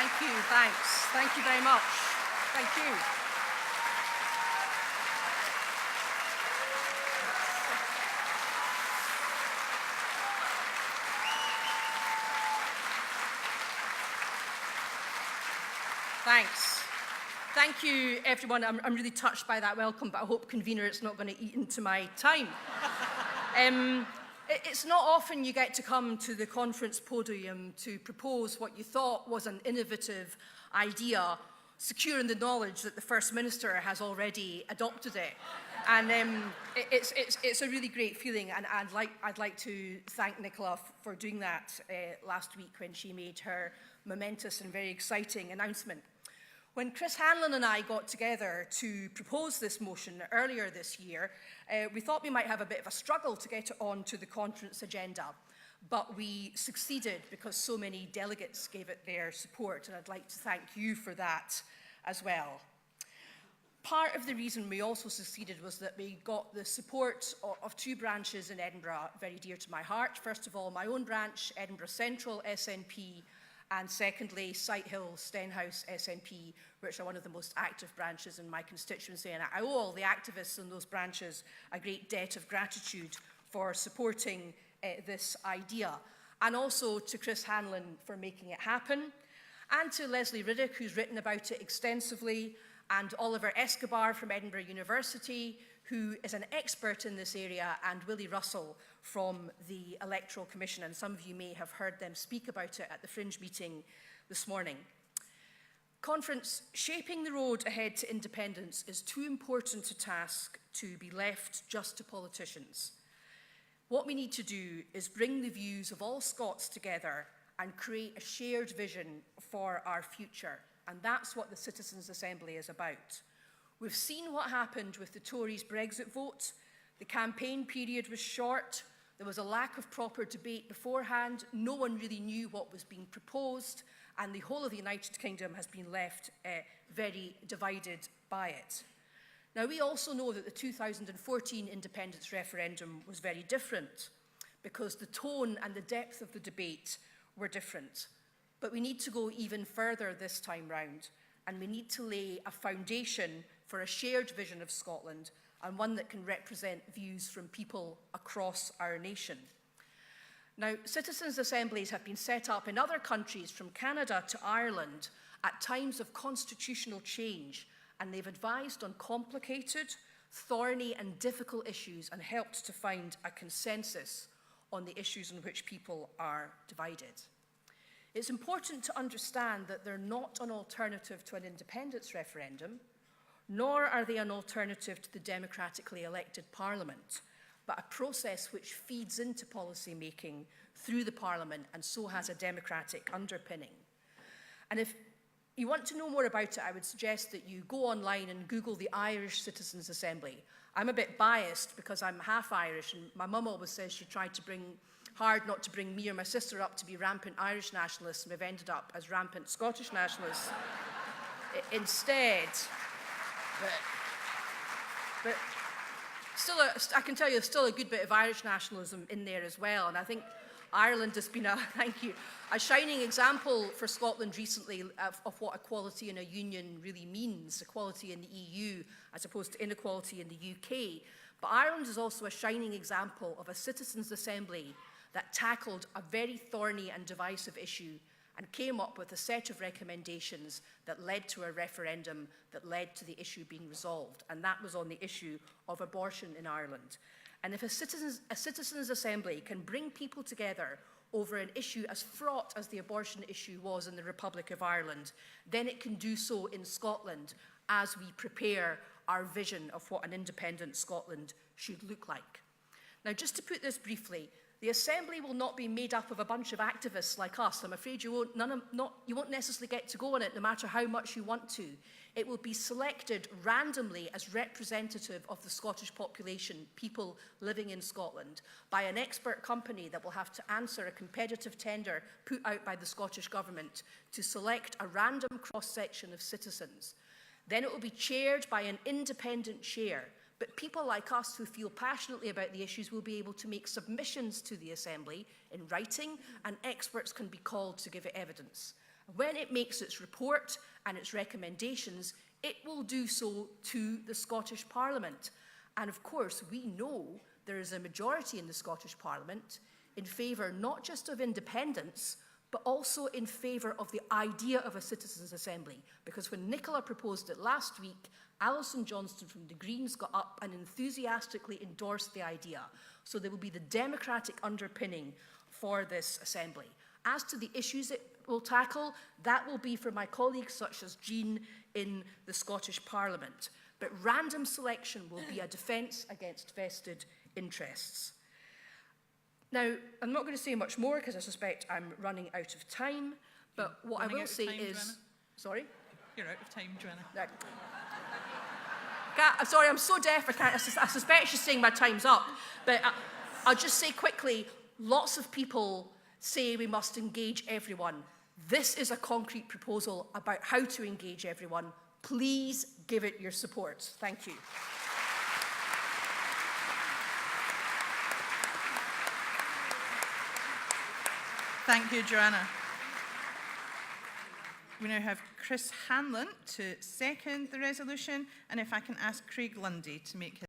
Thank you, thanks. Thank you very much. Thank you. Thanks. Thank you, everyone. I'm really touched by that welcome, but I hope, convener, it's not going to eat into my time. It's not often you get to come to the conference podium to propose what you thought was an innovative idea, secure in the knowledge that the First Minister has already adopted it. And it's a really great feeling, and I'd like to thank Nicola for doing that last week when she made her momentous and very exciting announcement. When Chris Hanlon and I got together to propose this motion earlier this year, we thought we might have a bit of a struggle to get it onto the conference agenda, but we succeeded because so many delegates gave it their support, and I'd like to thank you for that as well. Part of the reason we also succeeded was that we got the support of two branches in Edinburgh very dear to my heart. First of all, my own branch, Edinburgh Central SNP, and secondly, Sighthill Stenhouse SNP, which are one of the most active branches in my constituency. And I owe all the activists in those branches a great debt of gratitude for supporting this idea. And also to Chris Hanlon for making it happen. And to Leslie Riddick, who's written about it extensively, and Oliver Escobar from Edinburgh University, who is an expert in this area, and Willie Russell from the Electoral Commission, and some of you may have heard them speak about it at the Fringe meeting this morning. Conference, shaping the road ahead to independence is too important a task to be left just to politicians. What we need to do is bring the views of all Scots together and create a shared vision for our future, and that's what the Citizens' Assembly is about. We've seen what happened with the Tories' Brexit vote. The campaign period was short. There was a lack of proper debate beforehand. No one really knew what was being proposed, and the whole of the United Kingdom has been left very divided by it. Now, we also know that the 2014 independence referendum was very different because the tone and the depth of the debate were different. But we need to go even further this time round, and we need to lay a foundation for a shared vision of Scotland, and one that can represent views from people across our nation. Now, citizens' assemblies have been set up in other countries, from Canada to Ireland, at times of constitutional change, and they've advised on complicated, thorny and difficult issues and helped to find a consensus on the issues on which people are divided. It's important to understand that they're not an alternative to an independence referendum, nor are they an alternative to the democratically elected Parliament, but a process which feeds into policy making through the Parliament and so has a democratic underpinning. And if you want to know more about it, I would suggest that you go online and Google the Irish Citizens' Assembly. I'm a bit biased because I'm half Irish, and my mum always says she tried to bring hard not to bring me or my sister up to be rampant Irish nationalists, and we've ended up as rampant Scottish nationalists instead. But still, I can tell you, there's still a good bit of Irish nationalism in there as well, and I think Ireland has been a shining example for Scotland recently of what equality in a union really means, equality in the EU as opposed to inequality in the UK. But Ireland is also a shining example of a citizens' assembly that tackled a very thorny and divisive issue and came up with a set of recommendations that led to a referendum that led to the issue being resolved, and that was on the issue of abortion in Ireland. And if a citizens' assembly can bring people together over an issue as fraught as the abortion issue was in the Republic of Ireland, then it can do so in Scotland as we prepare our vision of what an independent Scotland should look like. Now, just to put this briefly, the Assembly will not be made up of a bunch of activists like us. I'm afraid you won't necessarily get to go on it no matter how much you want to. It will be selected randomly as representative of the Scottish population, people living in Scotland, by an expert company that will have to answer a competitive tender put out by the Scottish Government to select a random cross-section of citizens. Then it will be chaired by an independent chair. But people like us who feel passionately about the issues will be able to make submissions to the Assembly in writing, and experts can be called to give it evidence. When it makes its report and its recommendations, it will do so to the Scottish Parliament. And of course, we know there is a majority in the Scottish Parliament in favour not just of independence, but also in favour of the idea of a citizens' assembly. Because when Nicola proposed it last week, Alison Johnston from the Greens got up and enthusiastically endorsed the idea. So there will be the democratic underpinning for this assembly. As to the issues it will tackle, that will be for my colleagues such as Jean in the Scottish Parliament. But random selection will be a defence against vested interests. Now, I'm not going to say much more because I suspect I'm running out of time, but what I will say is... Joanna? Sorry? You're out of time, Joanna. No. Sorry, I'm so deaf, I suspect she's saying my time's up. But I'll just say quickly, lots of people say we must engage everyone. This is a concrete proposal about how to engage everyone. Please give it your support. Thank you. Thank you, Joanna. We now have Chris Hanlon to second the resolution, and if I can ask Craig Lundy to make his